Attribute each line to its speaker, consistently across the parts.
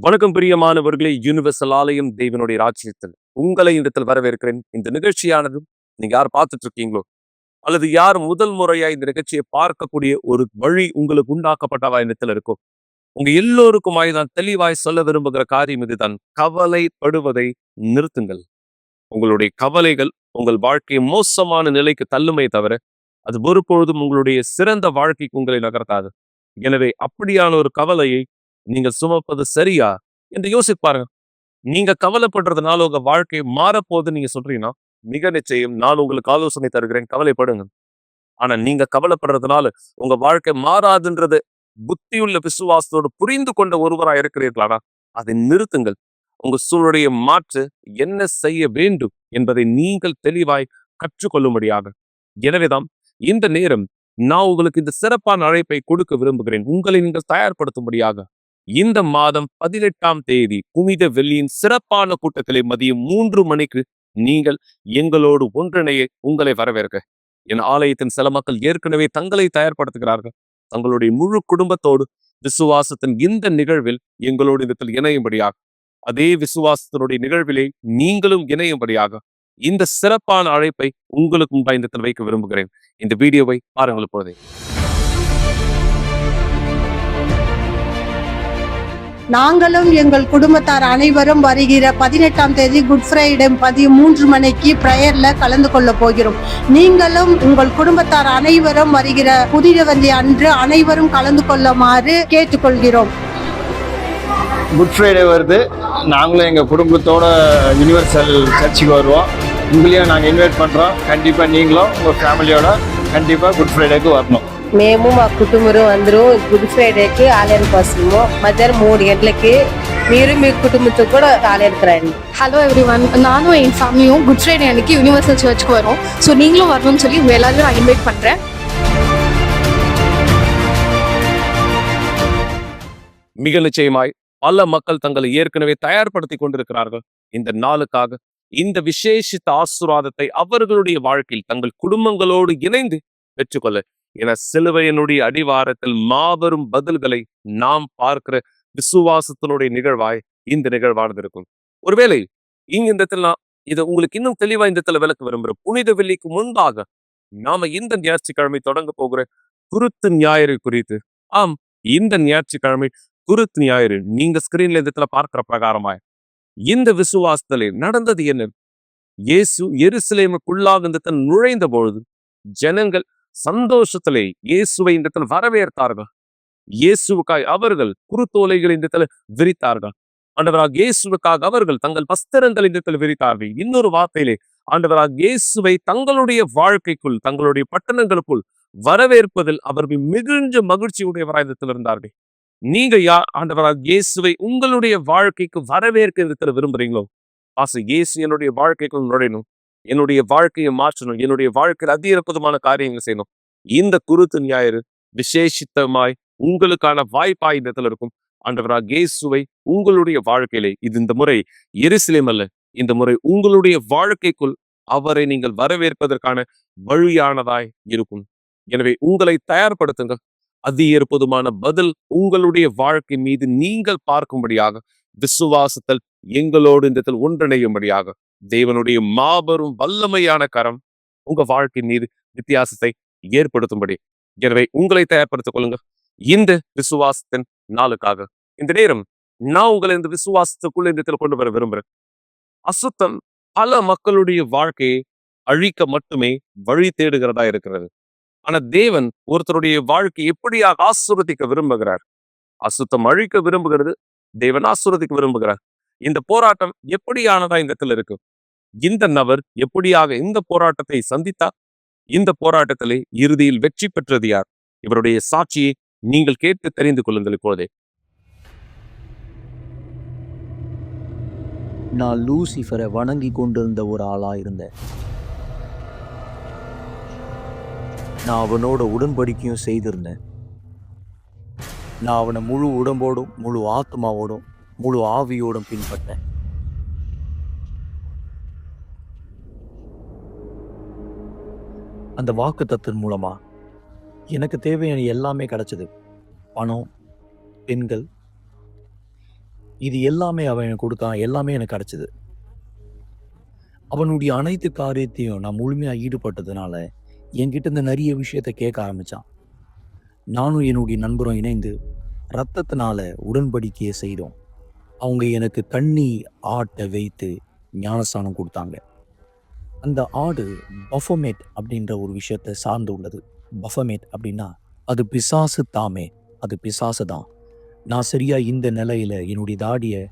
Speaker 1: வணக்கம் பிரியமானவர்களே, யூனிவர்சல் ஆலயம் தேவனுடைய ராஜ்யத்தில் உங்களை இடத்தில் வரவேற்கிறேன். இந்த நிகழ்ச்சியானது நீங்க யார் பார்த்துட்டு இருக்கீங்களோ அல்லது யார் முதல் முறையா இந்த நிகழ்ச்சியை பார்க்கக்கூடிய ஒரு வழி உங்களுக்கு உண்டாக்கப்பட்டவா இடத்துல இருக்கும். உங்க எல்லோருக்குமாய் நான் தெளிவாய் சொல்ல விரும்புகிற காரியம் இதுதான். கவலைப்படுவதை நிறுத்துங்கள். உங்களுடைய கவலைகள் உங்கள் வாழ்க்கையை மோசமான நிலைக்கு தள்ளுமே தவிர அது ஒருபொழுதும் உங்களுடைய சிறந்த வாழ்க்கைக்கு உங்களை நகர்த்தாது. எனவே அப்படியான ஒரு கவலையை நீங்கள் சுமப்பது சரியா என்று யோசிப்பாருங்க. நீங்க கவலைப்படுறதுனால உங்க வாழ்க்கை மாறப்போகுது நீங்க சொல்றீங்கன்னா, மிக நிச்சயம் நான் உங்களுக்கு ஆலோசனை தருகிறேன், கவலைப்படுங்க. ஆனா நீங்க கவலைப்படுறதுனால உங்க வாழ்க்கை மாறாதுன்றது புத்தியுள்ள விசுவாசத்தோடு புரிந்து கொண்ட ஒருவரா இருக்கிறீர்களானா அதை நிறுத்துங்கள். உங்க சூழலுடைய மாற்று என்ன செய்ய வேண்டும் என்பதை நீங்கள் தெளிவாய் கற்றுக்கொள்ளும்படியாக. எனவேதான் இந்த நேரம் நான் உங்களுக்கு இந்த சிறப்பான அழைப்பை கொடுக்க விரும்புகிறேன். உங்களை நீங்கள் தயார்படுத்தும்படியாக. இந்த மாதம் 18ஆம் தேதி புனித வெள்ளியின் சிறப்பான கூட்டத்திலே மதியம் 3 மணிக்கு நீங்கள் எங்களோடு ஒன்றிணைய உங்களை வரவேற்க என் ஆலயத்தின் சில மக்கள் ஏற்கனவே தங்களை தயார்படுத்துகிறார்கள். தங்களுடைய முழு குடும்பத்தோடு விசுவாசத்தின் இந்த நிகழ்வில் எங்களோடு இடத்தில் இணையும்படியாக, அதே விசுவாசத்தினுடைய நிகழ்விலே நீங்களும் இணையும்படியாக இந்த சிறப்பான அழைப்பை உங்களுக்கு முன்பாக இந்த வைக்க விரும்புகிறேன். இந்த வீடியோவை பாருங்கள் இப்பொழுதே.
Speaker 2: நாங்களும் எங்கள் குடும்பத்தார் அனைவரும் வருகிற 18ஆம் தேதி குட் ஃப்ரைடே மதியம் 3 மணிக்கு பிரேயர்ல கலந்து கொள்ள போகிறோம். நீங்களும் உங்கள் குடும்பத்தார் அனைவரும் வருகிற புதிய வெள்ளி அன்று அனைவரும் கலந்து கொள்ளுமாறு கேட்டுக்கொள்கிறோம்.
Speaker 3: குட் ஃப்ரைடே வருது. நாங்களும் எங்கள் குடும்பத்தோட யூனிவர்சல் சர்ச்சுக்கு வருவோம். உங்களையும் நாங்கள் இன்வைட் பண்ணுறோம். கண்டிப்பாக நீங்களும் உங்கள் ஃபேமிலியோட கண்டிப்பாக குட் ஃப்ரைடேக்கு வரணும்.
Speaker 4: మేము మా కుటుంబం అందరూ గుడ్ ఫ్రైడేకి ఆలయానికి వస్తున్నాము. మధ్యాహ్నం 3 గంటలకి మీరు మీ కుటుంబంతో కూడా ఆలయానికి రండి.
Speaker 5: ஹலோ எவ்ரிவன், நானும் என் ஃபேமிலியும் குட் ஃப்ரைடே அன்னைக்கு யூனிவர்சல் சர்ச்சுக்கு வரோம். ஸோ நீங்களும் வரணும்னு சொல்லி எல்லாரும் நான் இன்வைட் பண்ணுறேன்.
Speaker 1: மிக நிச்சயமாய் பல மக்கள் தங்களை ஏற்கனவே தயார்படுத்தி கொண்டிருக்கிறார்கள் இந்த நாளுக்காக. இந்த விசேஷித்த ஆசீர்வாதத்தை அவர்களுடைய வாழ்க்கையில் தங்கள் குடும்பங்களோடு இணைந்து பெற்றுக்கொள்ள என சிலுவையினுடைய அடிவாரத்தில் மாபெரும் பதில்களை நாம் பார்க்கிற விசுவாசத்தினுடைய நிகழ்வாய் இந்த நிகழ்வானது இருக்கும். ஒருவேளை இங்க இந்த இடத்துல இதை உங்களுக்கு இன்னும் தெளிவா இந்த இடத்துல விளக்க விரும்புகிறேன். புனித வெள்ளிக்கு முன்பாக நாம இந்த ஞாயிற்றுக்கிழமை தொடங்க போகிற குருத்து ஞாயிறு குறித்து, இந்த ஞாயிற்றுக்கிழமை குருத்து ஞாயிறு நீங்க ஸ்கிரீன்ல இந்த இடத்துல பார்க்கிற பிரகாரமாய் இந்த விசுவாசத்திலே நடந்தது என்ன? இயேசு எருசலேமுக்குள்ளாக இந்த நுழைந்த பொழுது ஜனங்கள் சந்தோஷத்திலே இயேசுவை இந்த இடத்துல வரவேற்றார்கள். இயேசுவுக்காய் அவர்கள் குருத்தோலைகள் இந்த இடத்துல விரித்தார்கள். ஆண்டவராக இயேசுவுக்காக அவர்கள் தங்கள் வஸ்திரங்கள் இந்த இடத்துல விரித்தார்கள். இன்னொரு வார்த்தையிலே ஆண்டவராக இயேசுவை தங்களுடைய வாழ்க்கைக்குள், தங்களுடைய பட்டணங்களுக்குள் வரவேற்பதில் அவர்கள் மிகுந்த மகிழ்ச்சி உடையவராக இந்த இருந்தார்கள். நீங்க ஆண்டவராக இயேசுவை உங்களுடைய வாழ்க்கைக்கு வரவேற்க இந்த இடத்துல விரும்புறீங்களோ? இயேசு என்னுடைய வாழ்க்கைக்குள் நுழையணும், என்னுடைய வாழ்க்கையை மாற்றணும், என்னுடைய வாழ்க்கையில் அதிகமான காரியங்கள் செய்யணும். இந்த குருத்து ஞாயிறு விசேஷித்தமாய் உங்களுக்கான வாய்ப்பாய் இந்த இடத்துல இருக்கும். ஆண்டவராக இயேசுவை உங்களுடைய வாழ்க்கையிலே, இது இந்த முறை எருசலேம் அல்ல, இந்த முறை உங்களுடைய வாழ்க்கைக்குள் அவரை நீங்கள் வரவேற்பதற்கான வழியானதாய் இருக்கும். எனவே உங்களை தயார்படுத்துங்கள். அதிகமான பதில் உங்களுடைய வாழ்க்கை மீது நீங்கள் பார்க்கும்படியாக, விசுவாசத்தில் எங்களோடு இந்த ஒன்றிணையும்படியாக தேவனுடைய மாபெரும் வல்லமையான கரம் உங்க வாழ்க்கை மீது வித்தியாசத்தை ஏற்படுத்தும்படி. எனவே உங்களை தயார்படுத்திக் கொள்ளுங்க இந்த விசுவாசத்தின் நாளுக்காக. இந்த நேரம் நான் உங்களை இந்த விசுவாசத்துக்குள்ள இந்த கொண்டு வர விரும்புறேன். அசுத்தம் பல மக்களுடைய வாழ்க்கையை அழிக்க மட்டுமே வழி தேடுகிறதா இருக்கிறது. ஆனா தேவன் ஒருத்தருடைய வாழ்க்கை எப்படியாக ஆசீர்வதிக்க விரும்புகிறார்? அசுத்தம் அழிக்க விரும்புகிறது, தேவன் ஆசீர்வதிக்க விரும்புகிறார். இந்த போராட்டம் எப்படியானதா இந்த இடத்துல இருக்கு? இந்த நபர் எப்படியாக இந்த போராட்டத்தை சந்தித்தார்? இந்த போராட்டத்திலே இறுதியில் வெற்றி பெற்றது யார்? இவருடைய சாட்சியை நீங்கள் கேட்டு தெரிந்து கொள்ளுங்கள் இப்போதே.
Speaker 6: நான் லூசிஃபரை வணங்கி கொண்டிருந்த ஒரு ஆளா இருந்தேன். நான் அவனோட உடன்படிக்கையும் செய்திருந்தேன். நான் அவனை முழு உடம்போடும், முழு ஆத்மாவோடும், முழு ஆவியோடும் பின்பற்றேன். அந்த வாக்குத்தத்தின் மூலமா எனக்கு தேவையான எல்லாமே கிடைச்சது. பணம், பெண்கள், இது எல்லாமே அவன் எனக்கு கொடுத்தான், எல்லாமே எனக்கு கிடைச்சது. அவனுடைய அனைத்து காரியத்தையும் நான் முழுமையா ஈடுபட்டதுனால என்கிட்ட இந்த நிறைய விஷயத்த கேட்க ஆரம்பிச்சான். நானும் என்னுடைய நண்பரும் இணைந்து ரத்தத்தினால உடன்படிக்கையை செய்தோம். அவங்க எனக்கு கண்ணி ஆட்டை வைத்து ஞானஸ்தானம் கொடுத்தாங்க. அந்த ஆடு பஃபமேட் அப்படின்ற ஒரு விஷயத்தை சார்ந்து உள்ளது. பஃபமேட் அப்படின்னா அது பிசாசு தாமே, அது பிசாசு தான். நான் சரியா இந்த நிலையில என்னுடைய தாடியை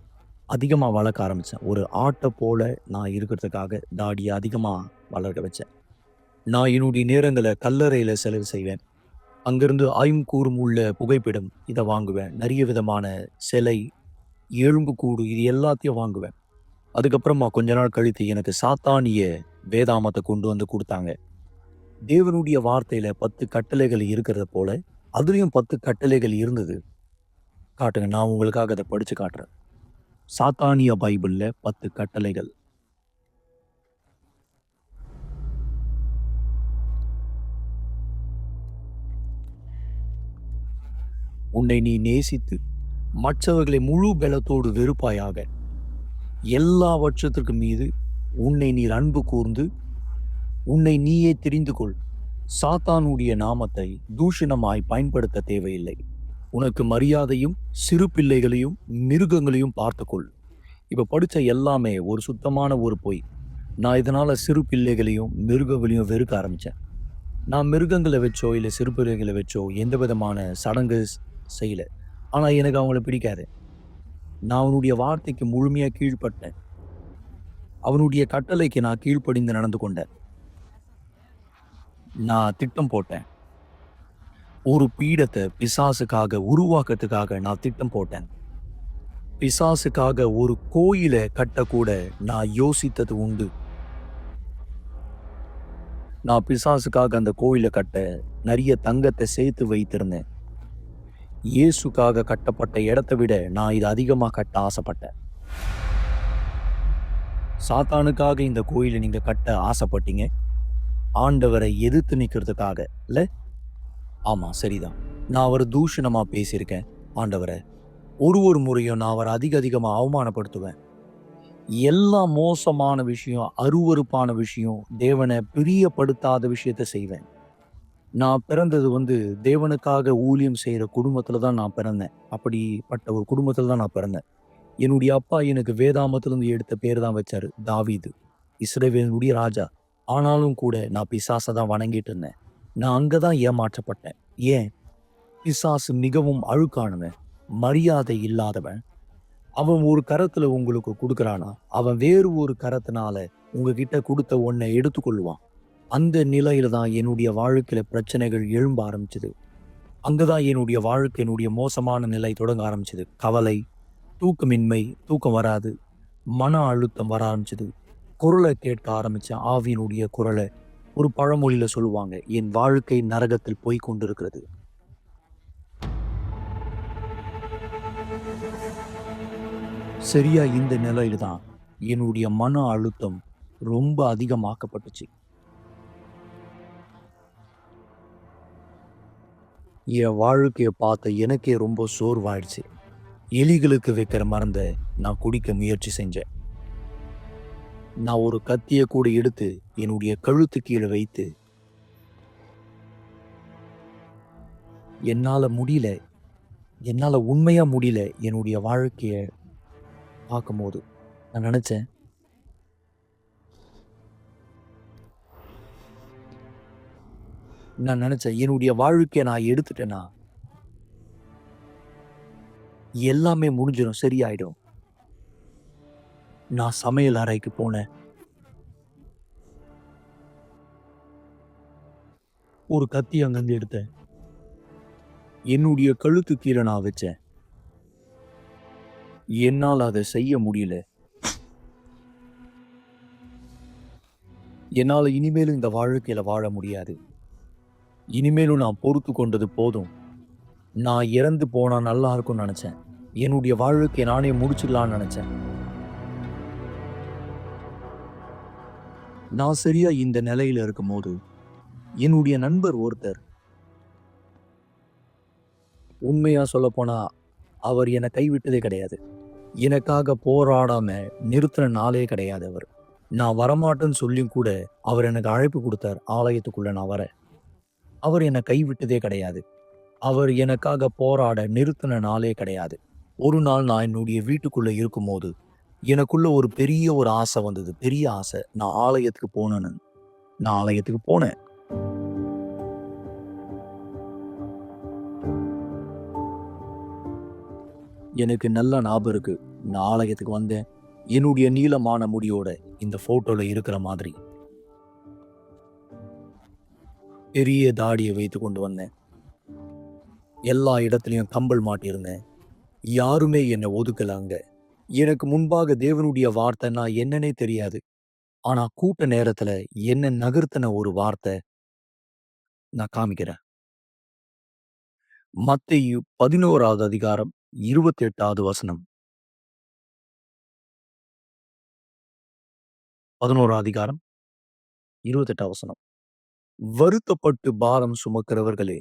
Speaker 6: அதிகமாக வளர்க்க ஆரம்பித்தேன். ஒரு ஆட்டை போல நான் இருக்கிறதுக்காக தாடியை அதிகமாக வளர்க்க வச்சேன். நான் என்னுடைய நேரங்களை கல்லறையில் செலவு செய்வேன். அங்கிருந்து ஆய்வுக்கூறும் உள்ள புகைப்படம் இதை வாங்குவேன். நிறைய விதமான சிலை, எலும்புக்கூடு இது எல்லாத்தையும் வாங்குவேன். அதுக்கப்புறமா கொஞ்ச நாள் கழித்து எனக்கு சாத்தானிய வேதாமத்தை கொண்டு வந்து கொடுத்தாங்க. தேவனுடைய வார்த்தையில 10 கட்டளைகள் இருக்கிறத போல அதுலயும் 10 கட்டளைகள் இருந்தது. காட்டுங்க, நான் உங்களுக்காக அதை படிச்சு காட்டுறேன். சாத்தானிய பைபிள்ல 10 கட்டளைகள். உன்னை நீ நேசித்து மற்றவர்களை முழு பலத்தோடு வெறுப்பாயாக. எல்லாவற்றத்திற்கு மீது உன்னை நீர் அன்பு கூர்ந்து உன்னை நீயே தெரிந்து கொள். சாத்தானுடைய நாமத்தை தூஷணமாய் பயன்படுத்த தேவையில்லை. உனக்கு மரியாதையும் சிறு பிள்ளைகளையும் மிருகங்களையும் பார்த்துக்கொள். இப்போ படித்த எல்லாமே ஒரு சுத்தமான ஒரு பொய். நான் இதனால் சிறு பிள்ளைகளையும் மிருகங்களையும் வெறுக்க ஆரம்பித்தேன். நான் மிருகங்களை வச்சோ இல்லை சிறு பிள்ளைகளை வச்சோ எந்த விதமான சடங்கு செய்யலை. ஆனால் எனக்கு அவங்கள பிடிக்காது. நான் அவனுடைய வார்த்தைக்கு முழுமையாக கீழ்ப்பட்டேன். அவனுடைய கட்டளைக்கு நான் கீழ்ப்படிந்து நடந்து கொண்டேன். நான் திட்டம் போட்டேன். ஒரு பீடத்தை பிசாசுக்காக உருவாக்கத்துக்காக நான் திட்டம் போட்டேன். பிசாசுக்காக ஒரு கோயிலை கட்டக்கூட நான் யோசித்தது உண்டு. நான் பிசாசுக்காக அந்த கோயிலை கட்ட நிறைய தங்கத்தை சேர்த்து வைத்திருந்தேன். இயேசுக்காக கட்டப்பட்ட இடத்தை விட நான் இது அதிகமாக கட்ட ஆசைப்பட்டேன். சாத்தானுக்காக இந்த கோயிலை நீங்க கட்ட ஆசைப்பட்டீங்க, ஆண்டவரை எதிர்த்து நிற்கிறதுக்காக இல்ல? ஆமா, சரிதான். நான் அவரை தூஷணமா பேசியிருக்கேன். ஆண்டவரை ஒரு முறையும் நான் அவரை அதிகமா அவமானப்படுத்துவேன். எல்லா மோசமான விஷயம், அருவருப்பான விஷயம், தேவனை பிரியப்படுத்தாத விஷயத்த செய்வேன். நான் பிறந்தது தேவனுக்காக ஊழியம் செய்கிற குடும்பத்தில் தான் நான் பிறந்தேன். அப்படிப்பட்ட ஒரு குடும்பத்தில் தான் நான் பிறந்தேன். என்னுடைய அப்பா எனக்கு வேதாமத்திலிருந்து எடுத்த பேர் தான் வச்சாரு, தாவீது, இஸ்ரவேலுடைய ராஜா. ஆனாலும் கூட நான் பிசாசை தான் வணங்கிட்டு இருந்தேன். நான் அங்கே தான் ஏமாற்றப்பட்டேன். ஏன்? பிசாசு மிகவும் அழுக்கானவன், மரியாதை இல்லாதவன். அவன் ஒரு கரத்துல உங்களுக்கு கொடுக்குறானா, அவன் வேறு ஒரு கரத்தினால உங்ககிட்ட கொடுத்த ஒன்றை எடுத்துக்கொள்ளுவான். அந்த நிலையில தான் என்னுடைய வாழ்க்கையில பிரச்சனைகள் எழும்ப ஆரம்பிச்சது. அங்கதான் என்னுடைய வாழ்க்கையினுடைய மோசமான நிலை தொடங்க ஆரம்பிச்சது. கவலை, தூக்கமின்மை, தூக்கம் வராது, மன அழுத்தம் வர ஆரம்பிச்சது. குரலை கேட்க ஆரம்பிச்சேன், ஆவியினுடைய குரலை. ஒரு பழமொழியில சொல்லுவாங்க, என் வாழ்க்கை நரகத்தில் போய் கொண்டிருக்கிறது. சரியா இந்த நிலையில தான் என்னுடைய மன அழுத்தம் ரொம்ப அதிகமாக்கப்பட்டுச்சு. என் வாழ்க்கையை பார்த்த எனக்கே ரொம்ப சோர்வாயிடுச்சு. எலிகளுக்கு வைக்கிற மருந்தை நான் குடிக்க முயற்சி செஞ்சேன். நான் ஒரு கத்தியை கூட எடுத்து என்னுடைய கழுத்து கீழே வைத்து என்னால உண்மையா முடியல. என்னுடைய வாழ்க்கைய பார்க்கும்போது நான் நினைச்சேன், என்னுடைய வாழ்க்கையை நான் எடுத்துட்டேன்னா எல்லாமே முடிஞ்சிடும், சரியாயிடும். நான் சமையல் அறைக்கு போனேன். ஒரு கத்தி அங்கிருந்து எடுத்தேன். என்னுடைய கழுத்து கீழே நான் வச்சேன். என்னால் அதை செய்ய முடியல. என்னால் இனிமேலும் இந்த வாழ்க்கையில வாழ முடியாது. இனிமேலும் நான் பொறுத்து கொண்டது போதும். நான் இறந்து போனா நல்லா இருக்கும்னு நினைச்சேன். என்னுடைய வாழ்க்கையை நானே முடிச்சிடலான்னு நினைச்சேன். நான் சரியா இந்த நிலையில இருக்கும்போது என்னுடைய நண்பர் ஒருத்தர், உண்மையா சொல்ல போனா அவர் என்னை கைவிட்டதே கிடையாது. எனக்காக போராடாம நிறுத்தின நாளே கிடையாது அவர். நான் வரமாட்டேன்னு சொல்லியும் கூட அவர் எனக்கு அழைப்பு கொடுத்தார் ஆலயத்துக்குள்ள நான் வர. அவர் என்னை கைவிட்டதே கிடையாது. அவர் எனக்காக போராட நிறுத்தின நாளே கிடையாது. ஒரு நாள் நான் என்னுடைய வீட்டுக்குள்ள இருக்கும்போது எனக்குள்ள ஒரு பெரிய ஒரு ஆசை வந்தது. பெரிய ஆசை. நான் ஆலயத்துக்கு போனேன்னு. நான் ஆலயத்துக்கு போனேன். எனக்கு நல்ல ஞாபகம் இருக்கு. நான் ஆலயத்துக்கு வந்தேன். என்னுடைய நீளமான முடியோட இந்த போட்டோல இருக்கிற மாதிரி பெரிய தாடியை வைத்து கொண்டு வந்தேன். எல்லா இடத்துலயும் கம்பல் மாட்டியிருந்தேன். யாருமே என்னை ஒதுக்கல அங்க. எனக்கு முன்பாக தேவனுடைய வார்த்தை நான் என்னன்னே தெரியாது. ஆனா கூட்ட நேரத்துல என்ன நகர்த்தின ஒரு வார்த்தை நான் காமிக்கிறேன். மத்தேயு 11வது அதிகாரம் 28வது வசனம். 11வது அதிகாரம் 28வது வசனம். வருத்தப்பட்டு பாரம் சுமக்கிறவர்களே,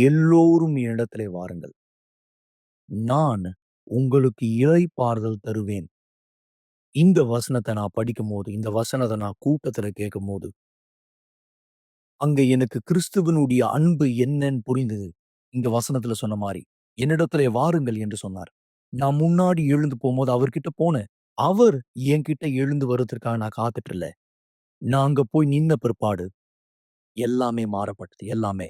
Speaker 6: எல்லோரும் என்னிடத்திலே வாருங்கள். நான் உங்களுக்கு இளைப்பாறுதல் தருவேன். இந்த வசனத்தை நான் படிக்கும்போது, இந்த வசனத்தை நான் கூட்டத்துல கேட்கும்போது, அங்க எனக்கு கிறிஸ்துவனுடைய அன்பு என்னன்னு புரிந்தது. இந்த வசனத்துல சொன்ன மாதிரி என்னிடத்திலே வாருங்கள் என்று சொன்னார். நான் முன்னாடி எழுந்து போகும்போது அவர்கிட்ட போனேன். அவர் என்கிட்ட எழுந்து வருவதற்காக நான் காத்துட்டு இல்ல. நான் அங்க போய் நின்ன பிற்பாடு எல்லாமே மாறப்பட்டது. எல்லாமே.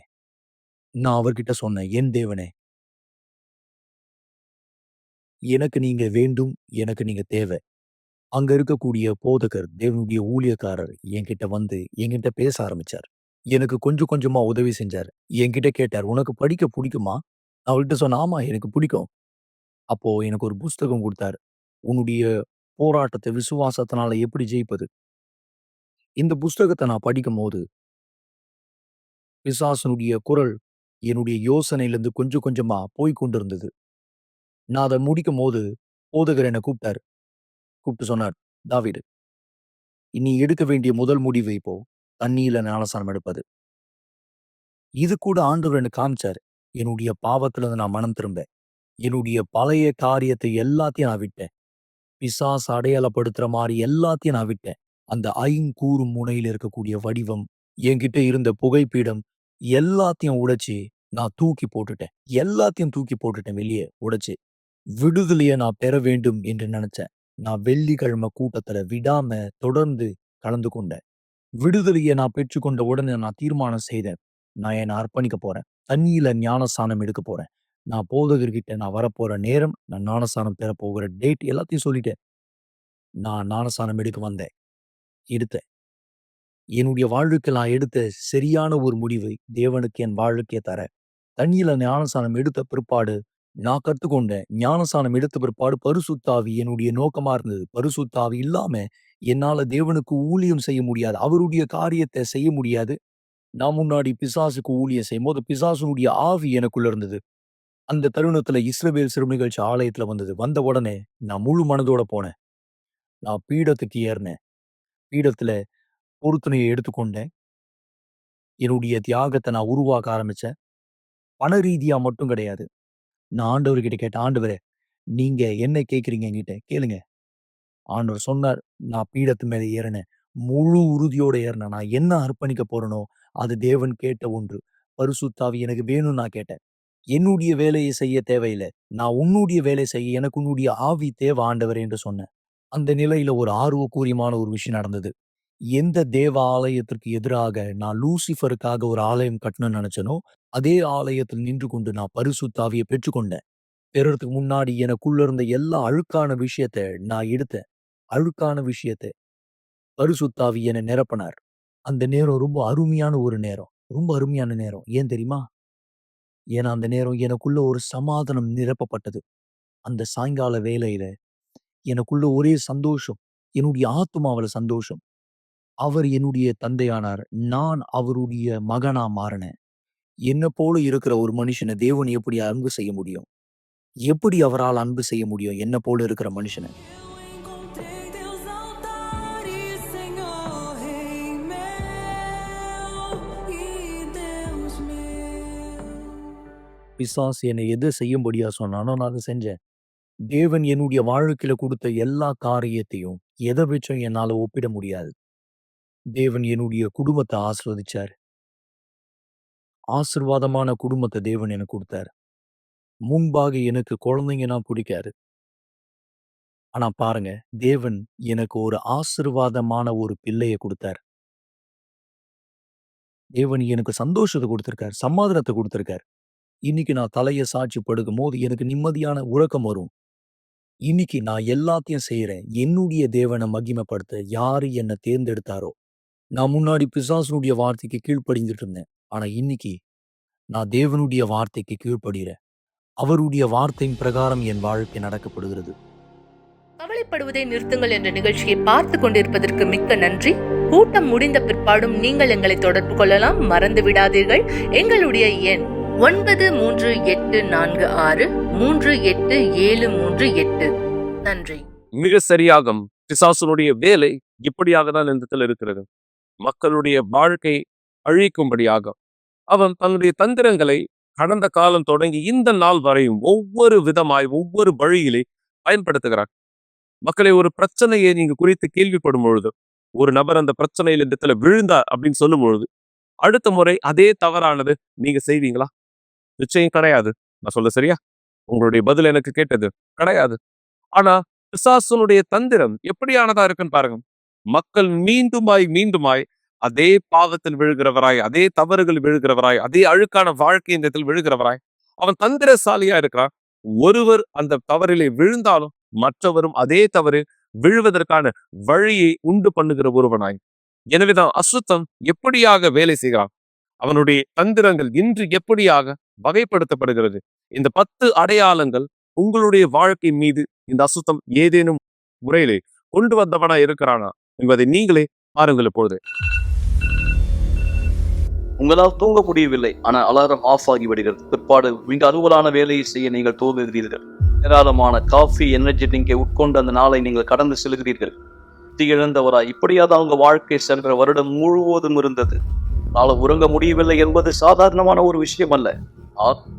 Speaker 6: நான் அவர்கிட்ட சொன்னேன், என் தேவனே, எனக்கு நீங்க வேண்டும், எனக்கு நீங்க தேவை. அங்க இருக்கக்கூடிய போதகர், தேவனுடைய ஊழியக்காரர் என்கிட்ட வந்து என்கிட்ட பேச ஆரம்பிச்சார். எனக்கு கொஞ்சம் கொஞ்சமா உதவி செஞ்சார். என்கிட்ட கேட்டார், உனக்கு படிக்க பிடிக்குமா? நான் அவர்கிட்ட சொன்னேன், ஆமா எனக்கு பிடிக்கும். அப்போ எனக்கு ஒரு புஸ்தகம் கொடுத்தார். உன்னுடைய போராட்டத்தை விசுவாசத்தினால எப்படி ஜெயிப்பது? இந்த புஸ்தகத்தை நான் படிக்கும்போது பிசாசனுடைய குரல் என்னுடைய யோசனையிலிருந்து கொஞ்சம் கொஞ்சமா போய் கொண்டிருந்தது. நான் அதை முடிக்கும்போது போதகர் என்னை கூப்பிட்டார். கூப்பிட்டு சொன்னார், தாவீது, நீ எடுக்க வேண்டிய முதல் முடிவு இப்போ தண்ணீர்ல ஞானஸ்நானம் எடுப்பது. இது கூட ஆண்டவர் எனக்கு காமிச்சார். என்னுடைய பாவத்துல இருந்து நான் மனம் திரும்ப, என்னுடைய பழைய காரியத்தை எல்லாத்தையும் நான் விட்டேன். பிசாசு அடையாளப்படுத்துற மாதிரி எல்லாத்தையும் நான் விட்டேன். அந்த ஐங்கூறும் முனையில இருக்கக்கூடிய வடிவம், என்கிட்ட இருந்த புகைப்பீடம் எல்லாத்தையும் உடைச்சு நான் தூக்கி போட்டுட்டேன். எல்லாத்தையும் தூக்கி போட்டுட்டேன் வெளியே உடைச்சு. விடுதலைய நான் பெற வேண்டும் என்று நினைச்சேன். நான் வெள்ளிக்கிழமை கூட்டத்துல விடாம தொடர்ந்து கலந்து கொண்டேன். விடுதலையை நான் பெற்றுக்கொண்ட உடனே நான் தீர்மானம் செய்தேன். நான் என்னை அர்ப்பணிக்க போறேன். தண்ணியில ஞானஸ்நானம் எடுக்க போறேன். நான் போதகர்கிட்ட நான் வரப்போற நேரம், நான் ஞானஸ்நானம் பெற போகிற டேட் எல்லாத்தையும் சொல்லிட்டேன். நான் ஞானஸ்நானம் எடுக்க வந்தேன். எடுத்தேன். என்னுடைய வாழ்வுக்கு நான் எடுத்த சரியான ஒரு முடிவை தேவனுக்கு என் வாழ்க்கையை தர. தண்ணியில ஞானஸ்நானம் எடுத்த பிற்பாடு நான் கத்துக்கொண்டேன். ஞானஸ்நானம் எடுத்த பிற்பாடு பரிசுத்தாவி என்னுடைய நோக்கமா இருந்தது. பரிசுத்தாவி இல்லாம என்னால தேவனுக்கு ஊழியம் செய்ய முடியாது. அவருடைய காரியத்தை செய்ய முடியாது. நான் முன்னாடி பிசாசுக்கு ஊழியம் செய்யும்போது பிசாசுனுடைய ஆவி எனக்குள்ள இருந்தது. அந்த தருணத்துல இஸ்ரவேல் சிறுமிகள் ஆலயத்துல வந்தது. வந்த உடனே நான் முழு மனதோட போனேன். நான் பீடத்துக்கு ஏறினேன். பீடத்துல பொருத்தனையை எடுத்துக்கொண்டேன். என்னுடைய தியாகத்தை நான் உருவாக்க ஆரம்பிச்சேன். பண ரீதியா மட்டும் கிடையாது. நான் ஆண்டவர்கிட்ட கேட்டேன், ஆண்டவரே, நீங்க என்ன கேட்கிறீங்க என்கிட்ட கேளுங்க. ஆண்டவர் சொன்னார். நான் பீடத்து மேல ஏறினேன். முழு உறுதியோட ஏறினேன். நான் என்ன அர்ப்பணிக்க போறேனோ அது தேவன் கேட்ட ஒன்று. பரிசுத்தாவி எனக்கு வேணும்னு நான் கேட்டேன். என்னுடைய வேலையை செய்ய தேவையில்லை. நான் உன்னுடைய வேலை செய்ய எனக்கு உன்னுடைய ஆவி தேவை ஆண்டவரே என்று சொன்னேன். அந்த நிலையில ஒரு ஆர்வக்கூரியமான ஒரு விஷயம் நடந்தது. எந்த தேவ ஆலயத்திற்கு எதிராக நான் லூசிஃபருக்காக ஒரு ஆலயம் கட்டணும்னு நினைச்சேனோ, அதே ஆலயத்தில் நின்று கொண்டு நான் பரிசுத்தாவியை பெற்றுக்கொண்டேன். பெறறதுக்கு முன்னாடி எனக்குள்ள இருந்த எல்லா அழுக்கான விஷயத்த நான் எடுத்தேன். அழுக்கான விஷயத்த பரிசுத்தாவி என்னை நிரப்பினார். அந்த நேரம் ரொம்ப அருமையான ஒரு நேரம். ரொம்ப அருமையான நேரம். ஏன் தெரியுமா? ஏன்னா அந்த நேரம் எனக்குள்ள ஒரு சமாதானம் நிரப்பப்பட்டது. அந்த சாயங்கால வேளையில எனக்குள்ள ஒரே சந்தோஷம். என்னுடைய ஆத்துமாவுல சந்தோஷம். அவர் என்னுடைய தந்தையானார். நான் அவருடைய மகனா மாறினேன். என்ன போல இருக்கிற ஒரு மனுஷனை தேவன் எப்படி அன்பு செய்ய முடியும்? எப்படி அவரால் அன்பு செய்ய முடியும்? என்ன போல இருக்கிற மனுஷனை?
Speaker 7: Encontrei teus altares, Senhor, Rei meu e Deus meu.
Speaker 6: பிசாசு என்னை எதை செய்யும்படியா சொன்னானோ நான் அதை செஞ்சேன். தேவன் என்னுடைய வாழ்க்கையில கொடுத்த எல்லா காரியத்தையும் எதை வச்சும் என்னால ஒப்பிட முடியாது. தேவன் என்னுடைய குடும்பத்தை ஆசீர்வதிச்சார். ஆசீர்வாதமான குடும்பத்தை தேவன் எனக்கு கொடுத்தார். முன்பாக எனக்கு குழந்தைங்கன்னா பிடிக்காது. ஆனா பாருங்க, தேவன் எனக்கு ஒரு ஆசீர்வாதமான ஒரு பிள்ளைய கொடுத்தார். தேவன் எனக்கு சந்தோஷத்தை கொடுத்திருக்கார். சமாதானத்தை கொடுத்திருக்கார். இன்னைக்கு நான் தலைய சாய்ச்சு படுக்கும்போது எனக்கு நிம்மதியான உறக்கம் வரும். இன்னைக்கு நான் எல்லாத்தையும் செய்றேன். என்னுடைய தேவனை மகிமைப்படுத்த யாரு என்ன தேர்ந்தெடுத்தாரோ. நான் முன்னாடி பிசாசுனுடைய வார்த்தைக்கு கீழ்ப்படிந்துட்டு இருந்தேன். ஆனா இன்னைக்கு நான் தேவனுடைய வார்த்தைக்கு கீழ்ப்படுகிறேன். அவருடைய வார்த்தையின் பிரகாரம் என் வாழ்க்கை நடக்கப்படுகிறது.
Speaker 8: கவலைப்படுவதை நிறுத்துங்கள் என்ற நிகழ்ச்சியை பார்த்து கொண்டிருப்பதற்கு மிக்க நன்றி. கூட்டம் முடிந்த பிற்பாடும் நீங்கள் எங்களை தொடர்பு கொள்ளலாம். மறந்து விடாதீர்கள், எங்களுடைய எண் 9346387338. நன்றி.
Speaker 1: மிக சரியாக பிசாசுனுடைய வேலை இப்படியாக தான் இந்த இடத்துல இருக்கிறது. மக்களுடைய வாழ்க்கை அழிக்கும்படியாக அவன் தன்னுடைய தந்திரங்களை கடந்த காலம் தொடங்கி இந்த நாள் வரையும் ஒவ்வொரு விதமாய் ஒவ்வொரு வழியிலே பயன்படுத்துகிறார். மக்களை, ஒரு பிரச்சனையை நீங்க குறித்து கேள்விப்படும் பொழுது, ஒரு நபர் அந்த பிரச்சனையில் இந்த இடத்துல விழுந்தா அப்படின்னு சொல்லும் பொழுது, அடுத்த முறை அதே தவறானது நீங்க செய்வீங்களா? நிச்சயம் கிடையாது. நான் சொல்ல சரியா? உங்களுடைய பதில் எனக்கு கேட்டது கிடையாது. ஆனா பிசாசுனுடைய தந்திரம் எப்படியானதா இருக்குன்னு பாருங்க. மக்கள் மீண்டுமாய் அதே பாவத்தில் விழுகிறவராய், அதே தவறுகள் விழுகிறவராய், அதே அழுக்கான வாழ்க்கை இந்த இடத்தில் விழுகிறவராய் அவன் தந்திரசாலியா இருக்கிறான். ஒருவர் அந்த தவறிலே விழுந்தாலும் மற்றவரும் அதே தவறு விழுவதற்கான வழியை உண்டு பண்ணுகிற ஒருவனாய். எனவேதான் அசுத்தம் எப்படியாக வேலை செய்கிறான், அவனுடைய தந்திரங்கள் இன்று எப்படியாக வகைப்படுத்தப்படுகிறது. இந்த 10 அடையாளங்கள் உங்களுடைய வாழ்க்கை மீது இந்த அசுத்தம் ஏதேனும் முறையிலே கொண்டு வந்தவனா இருக்கிறானா என்பதை நீங்களே பாருங்கள். இப்பொழுது
Speaker 9: உங்களால் தூங்க முடியவில்லை, ஆனால் அலாரம் ஆஃப் ஆகிவிடுகிறது. பிற்பாடு மிக அலுவலான வேலையை செய்ய நீங்கள் துவங்குகிறீர்கள். ஏராளமான காஃபி, எனர்ஜி ட்ரிங்கை உட்கொண்டு அந்த நாளை நீங்கள் கடந்து செல்கிறீர்கள். இழந்தவராய் இப்படியாதான் உங்க வாழ்க்கை சென்ற வருடம் முழுவதும் இருந்தது. நாளை உறங்க முடியவில்லை என்பது சாதாரணமான ஒரு விஷயம் அல்ல.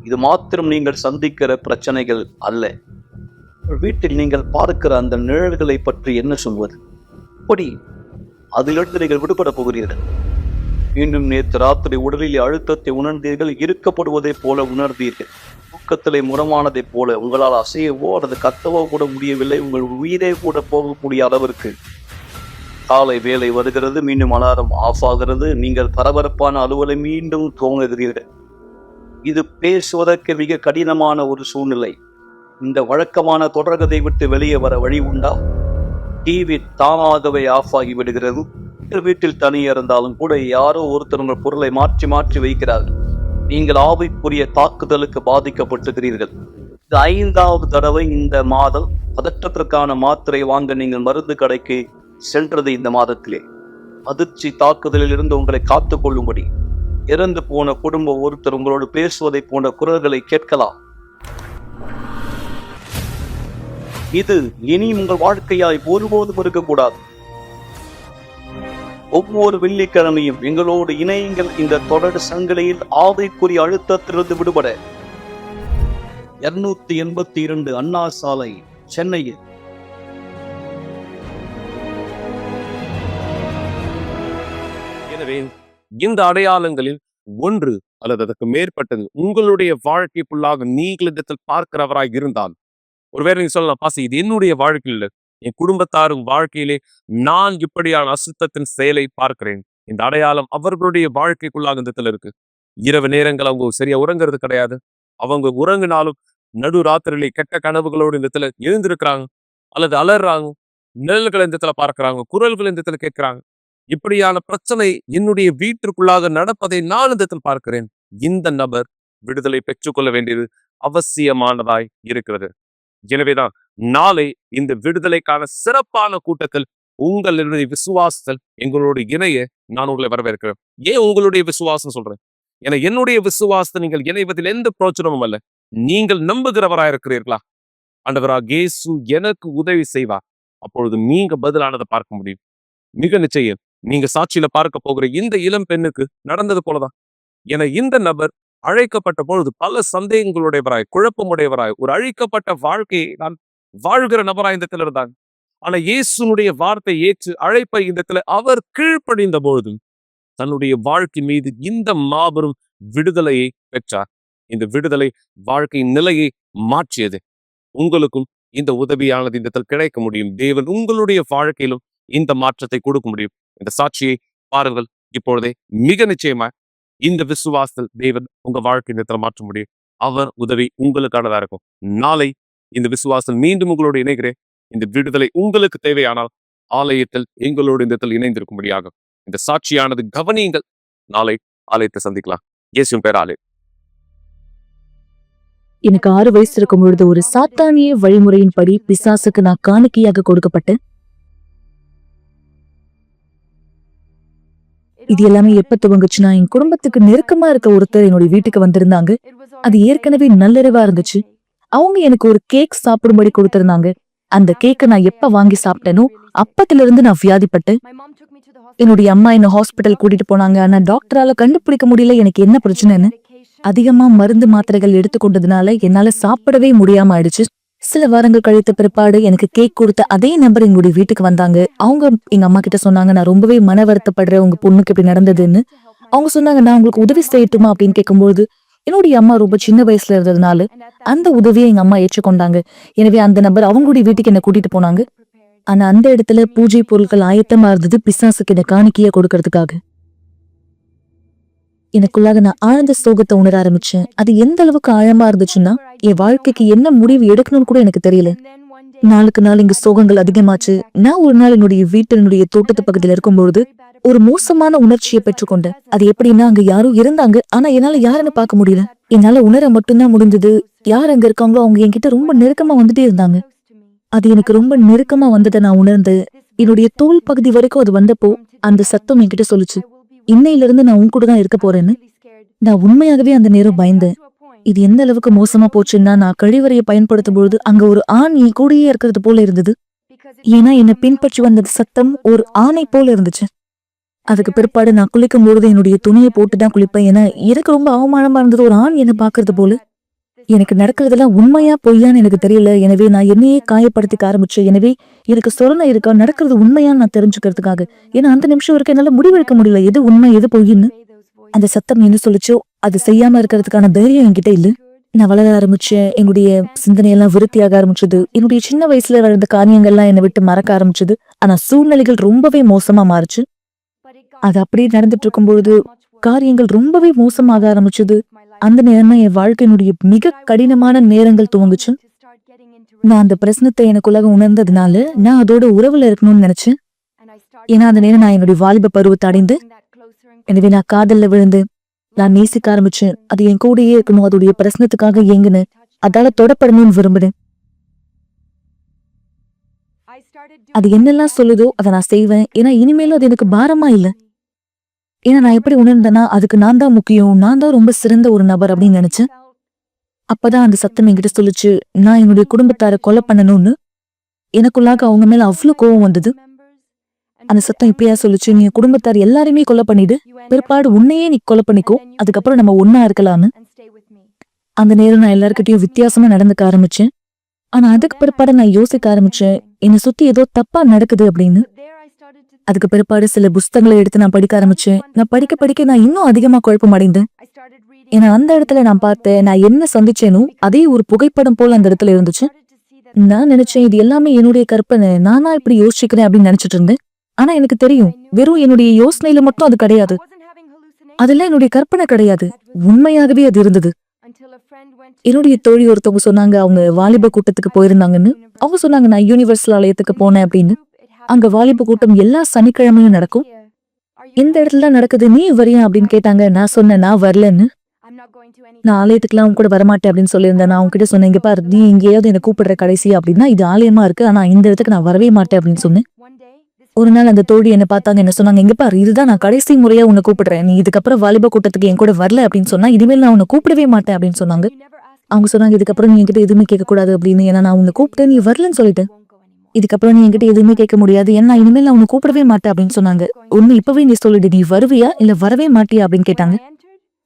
Speaker 9: இது மாத்திரம் நீங்கள் சந்திக்கிற பிரச்சனைகள் அல்ல. வீட்டில் நீங்கள் பார்க்கிற அந்த நிழல்களை பற்றி என்ன சொல்வது? அப்படி அதிலிருந்து நீங்கள் விடுபட போகிறீர்கள். மீண்டும் நேற்று ராத்திரி உடலில் அழுத்தத்தை உணர்ந்தீர்கள், இருக்கப்படுவதை போல உணர்ந்தீர்கள். தூக்கத்திலே முரமானதைப் போல உங்களால் அசையவோ அல்லது கத்தவோ கூட முடியவில்லை. உங்கள் உயிரே கூட போகக்கூடிய அளவிற்கு காலை வேலை வருகிறது, மீண்டும் அலாரம் ஆஃப் ஆகிறது. நீங்கள் பரபரப்பான அலுவலை மீண்டும் துவங்குகிறீர்கள். இது பேசுவதற்கு மிக கடினமான ஒரு சூழ்நிலை. இந்த வழக்கமான தொடர்கதை விட்டு வெளியே வர வழி உண்டா? டிவி தானாகவே ஆஃப் ஆகி விடுகிறது. வீட்டில் தனியே இருந்தாலும் கூட யாரோ ஒருத்தர் உங்கள் பொருளை மாற்றி வைக்கிறார்கள். நீங்கள் ஆவிக்குரிய தாக்குதலுக்கு பாதிக்கப்பட்டுகிறீர்கள். இது 5வது தடவை இந்த மாதம் பதற்றத்திற்கான மாத்திரை வாங்க நீங்கள் மருந்து கடைக்கு சென்றது. இந்த மாதத்திலே அதிர்ச்சி தாக்குதலில் இருந்து உங்களை காத்துக் கொள்ளும்படி இறந்து போன குடும்பம் ஒருத்தர் உங்களோடு பேசுவதை போன்ற குரல்களை கேட்கலாம். இது இனி உங்கள் வாழ்க்கையாய் ஒருபோதும் இருக்கக்கூடாது. ஒவ்வொரு வெள்ளிக்கிழமையும் எங்களோடு இணையுங்கள். இந்த தொடர் சங்கிலியில் ஆவிக்குரிய அழுத்தத்திலிருந்து விடுபட 282 அண்ணா சாலை, சென்னையில்.
Speaker 1: எனவே இந்த அடையாளங்களில் ஒன்று அல்லது அதற்கு மேற்பட்டது உங்களுடைய வாழ்க்கைக்குள்ளாக நீங்கள் இடத்தில் பார்க்கிறவராய் இருந்தால், ஒருவேளை நீங்க சொல்லலாம், பாசி இது என்னுடைய வாழ்க்கையில், என் குடும்பத்தாரும் வாழ்க்கையிலே நான் இப்படியான அசுத்தத்தின் செயலை பார்க்கிறேன். இந்த அடையாளம் அவர்களுடைய வாழ்க்கைக்குள்ளாக இந்த இடத்துல இருக்கு. இரவு நேரங்கள் அவங்க சரியா உறங்குறது கிடையாது. அவங்க உறங்கினாலும் நடு ராத்திரிலே கெட்ட கனவுகளோடு இந்த இடத்துல எழுந்திருக்கிறாங்க, அல்லது அலறாங்க, நிழல்கள் இந்த இடத்துல பார்க்கிறாங்க, குரல்கள் இந்த இடத்துல கேட்கிறாங்க. இப்படியான பிரச்சனை என்னுடைய வீட்டிற்குள்ளாக நடப்பதை நான் இந்த இடத்தில் பார்க்கிறேன். இந்த நபர் விடுதலை பெற்றுக்கொள்ள வேண்டியது அவசியமானதாய் இருக்கிறது. எனவேதான் நாளை இந்த விடுதலைக்கான சிறப்பான கூட்டத்தில் உங்களுடைய விசுவாசத்தில் எங்களோடு இணைய நான் உங்களை வரவேற்கிறேன். ஏன் உங்களுடைய விசுவாசம் சொல்றேன்? ஏன்னா என்னுடைய விசுவாசத்தை நீங்கள் இணைவதில் எந்த பிரோச்சனமும் அல்ல. நீங்கள் நம்புகிறவராயிருக்கிறீர்களா? ஆண்டவராகிய இயேசு எனக்கு உதவி செய்வார். அப்பொழுது நீங்க பதிலானதை பார்க்க முடியும். மிக நிச்சயம் நீங்க சாட்சியில பார்க்க போகிற இந்த இளம் பெண்ணுக்கு நடந்தது போலதான். என இந்த நபர் அழைக்கப்பட்ட பொழுது பல சந்தேகங்களுடையவராய், குழப்பமுடையவராய், ஒரு அழிக்கப்பட்ட வாழ்க்கையை நான் வாழ்கிற நபரா இந்த இடத்துல இருந்தாங்க. ஆனா இயேசுனுடைய வார்த்தை ஏற்று அழைப்பை இந்த இடத்துல அவர் கீழ்ப்படிந்த பொழுது தன்னுடைய வாழ்க்கை மீது இந்த மாபெரும் விடுதலையை பெற்றார். இந்த விடுதலை வாழ்க்கையின் நிலையை மாற்றியது. உங்களுக்கும் இந்த உதவியானது இந்த இடத்தில் கிடைக்க முடியும். தேவன் உங்களுடைய வாழ்க்கையிலும் இந்த மாற்றத்தை கொடுக்க முடியும். இந்த சாட்சியை பாருங்கள். இப்பொழுதே மிக நிச்சயமா இந்த விசுவாசத்தில் தேவன் உங்க வாழ்க்கை இந்த இடத்துல மாற்ற முடியும். அவர் உதவி உங்களுக்கானதா இருக்கும். நாளை இந்த விசுவாசத்தில் மீண்டும் உங்களோடு இணைகிறேன். இந்த விடுதலை உங்களுக்கு தேவையானால் ஆலயத்தில் எங்களோடு இந்த இடத்தில் இணைந்திருக்கும்படியாக இந்த சாட்சியானது கவனியுங்கள். நாளை ஆலயத்தை சந்திக்கலாம். இயேசுவின் பேராலே.
Speaker 10: எனக்கு 6 வயசு இருக்கும் பொழுது ஒரு சாத்தானிய வழிமுறையின்படி பிசாசுக்கு நான் காணிக்கையாக கொடுக்கப்பட்டேன். இது எல்லாமே எப்ப துவங்குச்சுன்னா, என் குடும்பத்துக்கு நெருக்கமா இருக்க ஒருத்தர் என்னுடைய வீட்டுக்கு வந்திருந்தாங்க. அது ஏற்கனவே நள்ளிரவா இருந்துச்சு. அவங்க எனக்கு ஒரு கேக் சாப்பிடும்படி கொடுத்திருந்தாங்க. அந்த கேக்கை நான் எப்ப வாங்கி சாப்பிட்டேனோ அப்பத்துல இருந்து நான் வியாதிப்பட்டேன். என்னுடைய அம்மா என்ன ஹாஸ்பிட்டல் கூட்டிட்டு போனாங்க. ஆனா டாக்டரால கண்டுபிடிக்க முடியல எனக்கு என்ன பிரச்சனைன்னு. அதிகமா மருந்து மாத்திரைகள் எடுத்துக்கொண்டதுனால என்னால சாப்பிடவே முடியாம ஆயிடுச்சு. சில வாரங்கள் கழித்த பிற்பாடு எனக்கு கேக் கொடுத்த அதே நபர் எங்களுடைய வீட்டுக்கு வந்தாங்க. அவங்க எங்க அம்மா கிட்ட சொன்னாங்க, நான் ரொம்பவே மன வருத்தப்படுறேன், உங்க பொண்ணுக்கு இப்படி நடந்ததுன்னு. அவங்க சொன்னாங்க, நான் உங்களுக்கு உதவி செய்யட்டுமா அப்படின்னு கேட்கும்போது என்னுடைய அம்மா ரொம்ப சின்ன வயசுல இருந்ததுனால அந்த உதவியை எங்க அம்மா ஏற்றுக்கொண்டாங்க. எனவே அந்த நபர் அவங்களுடைய வீட்டுக்கு என்ன கூட்டிட்டு போனாங்க. ஆனா அந்த இடத்துல பூஜை பொருட்கள் ஆயத்தமா இருந்தது பிசாசுக்கு என்ன காணிக்கையா கொடுக்கறதுக்காக. எனக்குள்ளாக நான் ஆழ்ந்த சோகத்தை உணர ஆரம்பிச்சேன். அது எந்த அளவுக்கு ஆழமா இருந்துச்சுன்னா, என் வாழ்க்கைக்கு என்ன முடிவு எடுக்கணும்னு கூட எனக்கு தெரியல. நாளுக்கு நாள் இங்க சோகங்கள் அதிகமாச்சு. நான் ஒரு நாள் என்னுடைய வீட்டினுடைய தோட்டத்து பக்கத்துல இருக்கும்பொழுது ஒரு மோசமான உணர்ச்சியை பெற்றுக்கொண்டேன். அது எப்படின்னா, அங்க யாரும் இருந்தாங்க, ஆனா என்னால யாருன்னு பார்க்க முடியல. என்னால உணர மட்டும்தான் முடிஞ்சது, யார் அங்க இருக்காங்களோ அவங்க என்கிட்ட ரொம்ப நெருக்கமா வந்துட்டே இருந்தாங்க. அது எனக்கு ரொம்ப நெருக்கமா வந்ததை நான் உணர்ந்து, என்னுடைய தோல் பகுதி வரைக்கும் அது வந்தப்போ அந்த சத்தம் என்கிட்ட சொல்லுச்சு, இன்னையிலிருந்து நான் உன் கூட தான் இருக்க போறேன்னு. நான் உண்மையாகவே அந்த நேரம் பயந்தேன். இது எந்த அளவுக்கு மோசமா போச்சுன்னா, நான் கழிவறையை பயன்படுத்தும் பொழுது அங்க ஒரு ஆண் என் கூடயே இருக்கிறது போல இருந்தது. ஏன்னா என்னை பின்பற்றி வந்தது சத்தம் ஒரு ஆணை போல இருந்துச்சு. அதுக்கு பிற்பாடு நான் குளிக்கும் பொழுது என்னுடைய துணியை போட்டுதான் குளிப்பேன். ஏன்னா எனக்கு ரொம்ப அவமானமா இருந்தது, ஒரு ஆண் என்னை பாக்குறது போல. எனக்கு நடக்கிறதெல்லாம் உண்மையா பொய்யான்னு எனக்கு தெரியல. எனவே நான் என்னையே காயப்படுத்திக்க ஆரம்பிச்சேன். எனவே எனக்கு சொரணை இருக்கா, நடக்கிறது உண்மையான்னு நான் தெரிஞ்சுக்கிறதுக்காக. ஏன்னா அந்த நிமிஷம் வரைக்கும் என்னால முடிவெடுக்க முடியல எது உண்மை எது பொய்ன்னு. அந்த சத்தம் என்ன சொல்லிச்சோ அது செய்யாம இருக்கிறதுக்கான தைரியம் என்கிட்ட இல்ல. நான் வளர ஆரம்பிச்சேன். என்னுடைய சிந்தனையெல்லாம் விருத்தியாக ஆரம்பிச்சது. என்னுடைய சின்ன வயசுல வளர்ந்த காரியங்கள்லாம் என்னை விட்டு மறக்க ஆரம்பிச்சது. ஆனா சூழ்நிலைகள் ரொம்பவே மோசமா மாறுச்சு. அது அப்படியே நடந்துட்டு இருக்கும் பொழுது காரியங்கள் ரொம்பவே மோசமாக ஆரம்பிச்சது. அந்த நேரம் என் வாழ்க்கையினுடைய மிக கடினமான நேரங்கள் துவங்குச்சு. நான் அந்த பிரச்சனத்தை எனக்குள்ளாக உணர்ந்ததுனால நான் அதோட உறவுல இருக்கணும்னு நினைச்சேன். ஏன்னா அந்த நேரம் நான் என்னுடைய வாலிப பருவத்தை அடைந்து, எனவே நான் காதல்ல விழுந்து நான் நேசிக்க ஆரம்பிச்சேன். அது என் கூடயே இருக்கணும், அதோடைய பிரச்சனத்துக்காக ஏங்குனேன், அதால தொடப்படணும்னு விரும்புறேன். அது என்னெல்லாம் சொல்லுதோ அதை நான் செய்வேன். ஏன்னா இனிமேலும் அது எனக்கு பாரமா இல்லை. ஏன்னா நான் எப்படி உணர்ந்தேன்னா, அதுக்கு நான் தான் முக்கியம், நான் தான் ரொம்ப சிறந்த ஒரு நபர் அப்படின்னு நினைச்சேன். அப்பதான் அந்த சத்தம் என்கிட்ட சொல்லுச்சு, நான் என்னுடைய குடும்பத்தாரை கொலை பண்ணணும்னு. எனக்குள்ளாக அவங்க மேல அவ்வளவு கோவம் வந்தது. அந்த சத்தம் இப்படியா சொல்லுச்சு, நீ குடும்பத்தார் எல்லாருமே கொலை பண்ணிடு, பிற்பாடு உன்னையே நீ கொலை பண்ணிக்கோ, அதுக்கப்புறம் நம்ம ஒன்னா இருக்கலாம்னு. அந்த நேரம் நான் எல்லாருக்கிட்டையும் வித்தியாசமா நடந்துக்க ஆரம்பிச்சேன். ஆனா அதுக்கு பிற்பாடு நான் யோசிக்க ஆரம்பிச்சேன், என்னை சுத்தி ஏதோ தப்பா நடக்குது அப்படின்னு. அதுக்கு பிற்பாடு சில புஸ்தகங்களை எடுத்து நான் படிக்க ஆரம்பிச்சேன். நான் படிக்க நான் இன்னும் அதிகமா குழப்பம் அடைந்தேன். ஏன்னா அந்த இடத்துல நான் பார்த்தேன், நான் என்ன சந்திச்சேனோ அதே ஒரு புகைப்படம் போல அந்த இடத்துல இருந்துச்சு. நான் நினைச்சேன், இது எல்லாமே என்னுடைய கற்பனை, நானா இப்படி யோசிக்கிறேன் அப்படின்னு நினைச்சிட்டு இருந்தேன். ஆனா எனக்கு தெரியும், வெறும் என்னுடைய யோசனையில மட்டும் அது கிடையாது, அதெல்லாம் என்னுடைய கற்பனை கிடையாது, உண்மையாகவே அது இருந்தது. என்னுடைய தோழி ஒருத்தவங்க சொன்னாங்க, அவங்க வாலிப கூட்டத்துக்கு போயிருந்தாங்கன்னு. அவங்க சொன்னாங்க, நான் யூனிவர்சல் ஆலயத்துக்கு போனேன் அப்படின்னு. அங்க வாலிப கூட்டம் எல்லா சனிக்கிழமையும் நடக்கும். இந்த இடத்துல நடக்குது, நீ வரியா அப்படின்னு கேட்டாங்க. நான் சொன்னேன், நான் வரலன்னு. நான் ஆலயத்துக்குலாம் அவங்க கூட வரமாட்டேன் அப்படின்னு சொல்லியிருந்தேன். நான் அவங்க கிட்ட சொன்னேன், இங்க பாரு, நீ எங்கேயாவது என்ன கூப்பிடுற கடைசி அப்படின்னா இது ஆலயமா இருக்கு, ஆனா இந்த இடத்துக்கு நான் வரவே மாட்டேன் அப்படின்னு சொன்னேன். ஒரு நாள் அந்த தோழி என்ன பார்த்தாங்க, என்ன சொன்னாங்க, இங்க பாரு, இதுதான் நான் கடைசி முறையா உன்னை கூப்பிடுறேன், நீ இதுக்கப்புறம் வாலிப கூட்டத்துக்கு என் கூட வரல அப்படின்னு சொன்னா இனிமேல் நான் உன்னை கூப்பிடவே மாட்டேன் அப்படின்னு சொன்னாங்க. அவங்க சொன்னாங்க, இதுக்கப்புறம் நீ என்கிட்ட எதுவுமே கேட்க கூடாது அப்படின்னு. ஏன்னா நான் உன்னை கூப்பிட்டேன், நீ வரலன்னு சொல்லிட்டேன், இதுக்கப்புறம் நீ என்கிட்ட எதுவுமே கேட்க முடியாது, ஏன்னா இனிமேல் நான் உன்னை கூப்பிடவே மாட்டேன் அப்படின்னு சொன்னாங்க. ஒண்ணு இப்பவே நீ சொல்லிடு, நீ வருவியா இல்ல வரவே மாட்டியா அப்படின்னு கேட்டாங்க.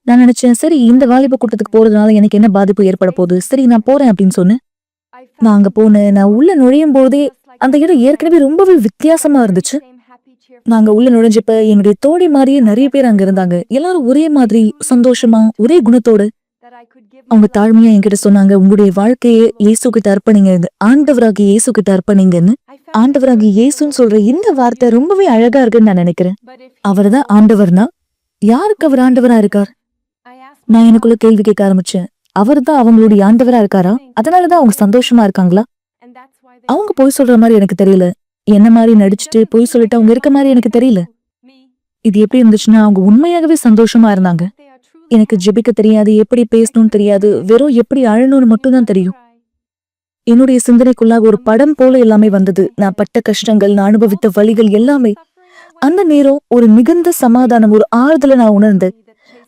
Speaker 10: நான் நினைச்சேன், சரி இந்த வாலிப கூட்டத்துக்கு போறதுனால எனக்கு என்ன பாதிப்பு ஏற்பட போகுது, சரி நான் போறேன் அப்படின்னு சொன்னேன். நான் அங்க போனேன். நான் உள்ள நுழையும் போதே அந்த இடம் ஏற்கனவே ரொம்பவே வித்தியாசமா இருந்துச்சு. நாங்க உள்ள நுழைஞ்சப்ப என்னுடைய தோழி மாதிரியே நிறைய பேர் அங்க இருந்தாங்க. எல்லாரும் ஒரே மாதிரி சந்தோஷமா, ஒரே குணத்தோட அவங்க தாழ்மையா என்கிட்ட சொன்னாங்க, உங்களுடைய வாழ்க்கையை இயேசுகிட்ட அர்ப்பணிங்க, இது ஆண்டவராகிய இயேசுகிட்ட அர்ப்பணிங்கன்னு. ஆண்டவராகிய இயேசுன்னு சொல்ற இந்த வார்த்தை ரொம்பவே அழகா இருக்குன்னு நான் நினைக்கிறேன். அவர்தான் ஆண்டவர்னா யாருக்கு அவர் ஆண்டவரா இருக்கார்? நான் எனக்குள்ள கேள்வி கேட்க ஆரம்பிச்சேன். அவர்தான் அவங்களுடைய ஆண்டவரா இருக்காரா? அதனாலதான் அவங்க சந்தோஷமா இருக்காங்களா? அவங்க பொய் சொல்ற மாதிரி எனக்கு தெரியல. என்ன மாதிரி நடிச்சுட்டு பொய் சொல்லிட்டு அவங்க இருக்க மாதிரி எனக்கு தெரியல. இது எப்படி இருந்துச்சுன்னா அவங்க உண்மையாகவே சந்தோஷமா இருந்தாங்க. எனக்கு ஜெபிக்க தெரியாது, எப்படி பேசணும்னு தெரியாது, வெறும் எப்படி அழணும்னு மட்டும் தான் தெரியும். என்னுடைய சிந்தனைக்குள்ளாக ஒரு படம் போல எல்லாமே வந்தது. நான் பட்ட கஷ்டங்கள், நான் அனுபவித்த வலிகள் எல்லாமே. அந்த நேரம் ஒரு மிகுந்த சமாதானம், ஒரு ஆறுதலை நான் உணர்ந்தேன்.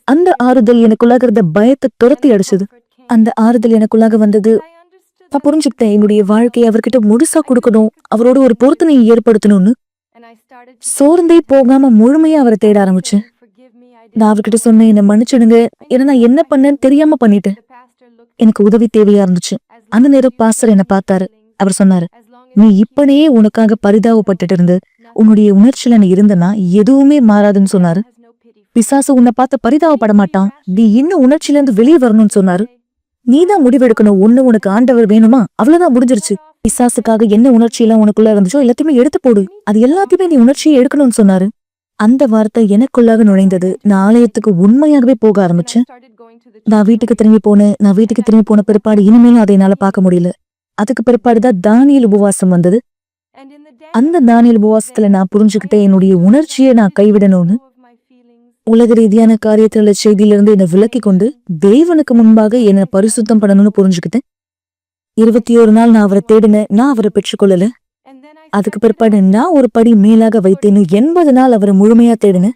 Speaker 10: அந்த ஆறுதல் எனக்குள்ளாக இருந்த பயத்தை துரத்தி அடிச்சது. அந்த ஆறுதல் எனக்குள்ளாக வந்தது. நான் புரிஞ்சுக்கிட்டேன், என்னுடைய வாழ்க்கையை அவர்கிட்ட முழுசா கொடுக்கணும், அவரோட ஒரு பொருத்தனையை ஏற்படுத்தணும்னு. சோர்ந்தே போகாம முழுமையா அவரை தேட ஆரம்பிச்சேன். நான் அவர்கிட்ட சொன்னேன், என்னை மன்னிச்சிடுங்க, ஏன்னா நான் என்ன பண்ணேன்னு தெரியாம பண்ணிட்டேன். எனக்கு உதவி தேவையா இருந்துச்சு. அந்த நேரம் பாஸ்டர் என்னை பார்த்தாரு. அவர் சொன்னாரு, நீ இப்பனே உனக்காக பரிதாபப்பட்டுட்டு இருந்து உன்னுடைய உணர்ச்சியில நீ இருந்தனா எதுவுமே மாறாதுன்னு சொன்னாரு. பிசாசு உன்னை பார்த்து பரிதாபப்பட மாட்டான், நீ இன்னும் உணர்ச்சியில இருந்து வெளியே வரணும்னு சொன்னாரு. நீதான் முடிவெடுக்கணும், ஒண்ணு உனக்கு ஆண்டவர் வேணுமா, அவ்வளவுதான், முடிஞ்சிருச்சு. பிசாசுக்காக என்ன உணர்ச்சி எல்லாம் உனக்குள்ள இருந்துச்சோ எல்லாத்தையுமே எடுத்து போடு, அது எல்லாத்தையுமே நீ உணர்ச்சியை எடுக்கணும்னு சொன்னாரு. அந்த வார்த்தை எனக்குள்ளாக நுழைந்தது. நான் ஆலயத்துக்கு உண்மையாகவே போக ஆரம்பிச்சேன். நான் வீட்டுக்கு திரும்பி போன பிற்பாடு இனிமேலும் அதை என்னால பார்க்க முடியல. அதுக்கு பிற்பாடுதான் தானியேல் உபவாசம் வந்தது. அந்த தானியேல் உபவாசத்துல நான் புரிஞ்சுக்கிட்டேன், என்னுடைய உணர்ச்சியை நான் கைவிடணும்னு. உலக ரீதியான காரியத்துல செய்தியிலிருந்து என்னை விலக்கி கொண்டு தேவனுக்கு முன்பாக என்னை பரிசுத்தம் பண்ணணும்னு புரிஞ்சுக்கிட்டேன். 21 நாள் நான் அவரை தேடினேன். நான் அவரை பெற்றுக்கொள்ளல. அதுக்கு பிற்பாடு நான் ஒரு படி மேலாக வைத்தேன்னு 80 நாள் அவரை முழுமையா தேடினேன்.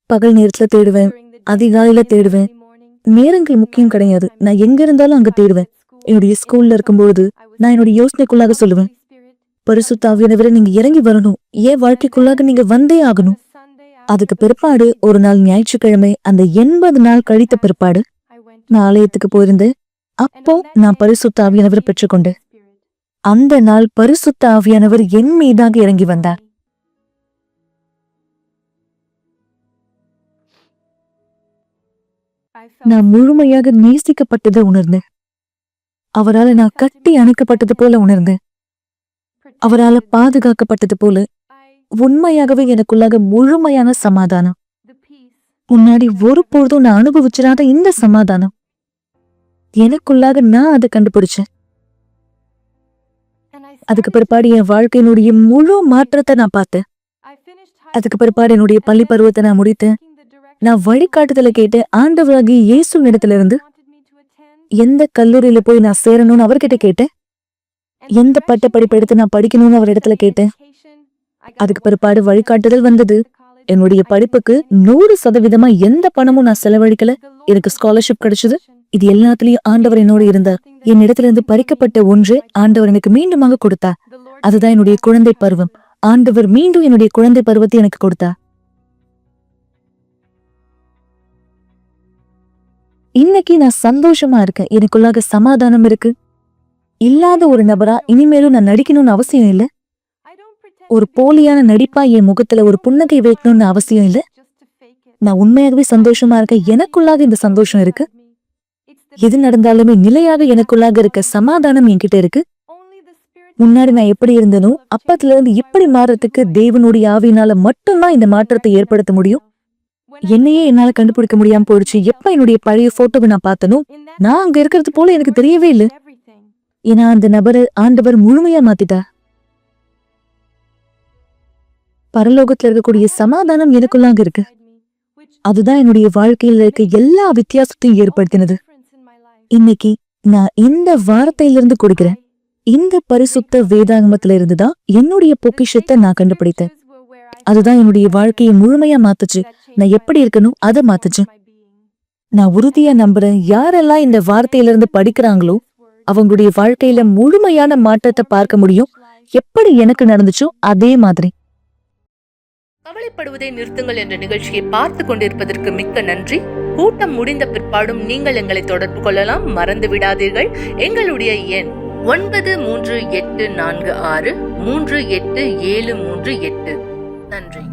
Speaker 10: பகல் நேரத்துல தேடுவேன், அதிகாலையில தேடுவேன். நேரங்கள் முக்கியம் கிடையாது, நான் எங்க இருந்தாலும் அங்க தேடுவேன். என்னுடைய ஸ்கூல்ல இருக்கும்பொழுது நான் என்னுடைய யோசனைக்குள்ளாக சொல்லுவேன், பரிசுத்த ஆவியானவரே நீங்க இறங்கி வரணும், ஏன் வாழ்க்கைக்குள்ளாக நீங்க வந்தே ஆகணும். அதுக்கு பிற்பாடு ஒரு நாள் ஞாயிற்றுக்கிழமை, அந்த 80 நாள் கழித்த பிற்பாடு நான் ஆலயத்துக்கு போயிருந்தேன். அப்போ நான் பரிசுத்த ஆவியானவரை பெற்றுக்கொண்டேன். அந்த நாள் பரிசுத்த ஆவியானவர் என் மீதாக இறங்கி வந்தார். நான் முழுமையாக நேசிக்கப்பட்டதை உணர்ந்தேன். அவரால் நான் கட்டி அணைக்கப்பட்டது போல உணர்ந்தேன். அவரால் பாதுகாக்கப்பட்டது போல. உண்மையாகவே எனக்குள்ளாக முழுமையான சமாதானம். முன்னாடி ஒரு பொழுதும் நான் அனுபவிச்சிடாத இந்த சமாதானம் எனக்குள்ளாக நான் அதை கண்டுபிடிச்சேன். அதுக்கு பிற்பாடு என் வாழ்க்கையினுடைய முழு மாற்றத்தை நான் பார்த்தேன். அதுக்கு பிற்பாடு என்னுடைய பள்ளி பருவத்தை நான் முடித்தேன். நான் வழிகாட்டுதலை கேட்டு ஆண்டவராகிய இயேசு இடத்துல இருந்து எந்த கல்லூரியில போய் நான் சேரணும்னு அவர்கிட்ட கேட்டேன். எந்த பட்ட படிப்பு எடுத்து நான் படிக்கணும்னு அவர் இடத்துல கேட்டேன். அதுக்கு பிற்பாடு வழிகாட்டுதல் வந்தது. என்னுடைய படிப்புக்கு 100% எந்த பணமும் நான் செலவழிக்கல. எனக்கு ஸ்காலர்ஷிப் கிடைச்சது. இது எல்லாத்துலயும் ஆண்டவர் என்னோடு இருந்தார். என் இடத்துல இருந்து பறிக்கப்பட்ட ஒன்று ஆண்டவர் எனக்கு மீண்டுமாக கொடுத்தார். அதுதான் என்னுடைய குழந்தை பருவம். ஆண்டவர் மீண்டும் என்னுடைய குழந்தை பருவத்தை எனக்கு கொடுத்தார். இன்னைக்கு நான் சந்தோஷமா இருக்கேன். எனக்குள்ளாக சமாதானம் இருக்கு. இல்லாத ஒரு நபரா இனிமேலும் நான் நடிக்கணும்னு அவசியம் இல்லை. ஒரு போலியான நடிப்பா என் முகத்துல ஒரு புன்னகை வைக்கணும்னு அவசியம் இல்லை. நான் உண்மையாகவே சந்தோஷமா இருக்கேன். எனக்குள்ளாக இந்த சந்தோஷம் இருக்கு. எது நடந்தாலுமே நிலையாக எனக்குள்ளாக இருக்க சமாதானம் என்கிட்ட இருக்கு. முன்னாடி நான் எப்படி இருந்தனோ அப்பத்துல இருந்து இப்படி மாறத்துக்கு தேவனுடைய ஆவியினால மட்டும்தான் இந்த மாற்றத்தை ஏற்படுத்த முடியும். என்னையே என்னால கண்டுபிடிக்க முடியாம போயிடுச்சு. எப்ப என்னுடைய பழைய போட்டோவை நான் பார்த்தனோ நான் அங்க இருக்கிறது போல எனக்கு தெரியவே இல்லை. ஏன்னா அந்த நபரை ஆண்டவர் முழுமையா மாத்திட்டார். பரலோகத்துல இருக்கக்கூடிய சமாதானம் எனக்குள்ளாக இருக்கு. அதுதான் என்னுடைய வாழ்க்கையில இருக்க எல்லா வித்தியாசத்தையும் ஏற்படுத்தினது. இன்னைக்கு நான் இந்த வார்த்தையிலிருந்து கொடுக்கிறேன். இந்த பரிசுத்த வேதாகமத்துல இருந்துதான் என்னுடைய பொக்கிஷத்தை நான் கண்டுபிடித்தேன். அதுதான் என்னுடைய வாழ்க்கையை முழுமையா மாத்துச்சு. நான் எப்படி இருக்கணும் அதை மாத்துச்சு. நான் உறுதியா நம்புறேன், யாரெல்லாம் இந்த வார்த்தையிலிருந்து படிக்கிறாங்களோ அவங்களுடைய வாழ்க்கையில முழுமையான மாற்றத்தை பார்க்க முடியும். எப்படி எனக்கு நடந்துச்சோ அதே மாதிரி.
Speaker 8: கவலைப்படுவதை நிறுத்துங்கள் என்ற நிகழ்ச்சியை பார்த்து கொண்டிருப்பதற்கு மிக்க நன்றி. கூட்டம் முடிந்த பிற்பாடும் நீங்கள் எங்களை தொடர்பு கொள்ளலாம். மறந்து விடாதீர்கள், எங்களுடைய எண் 9384638738. நன்றி.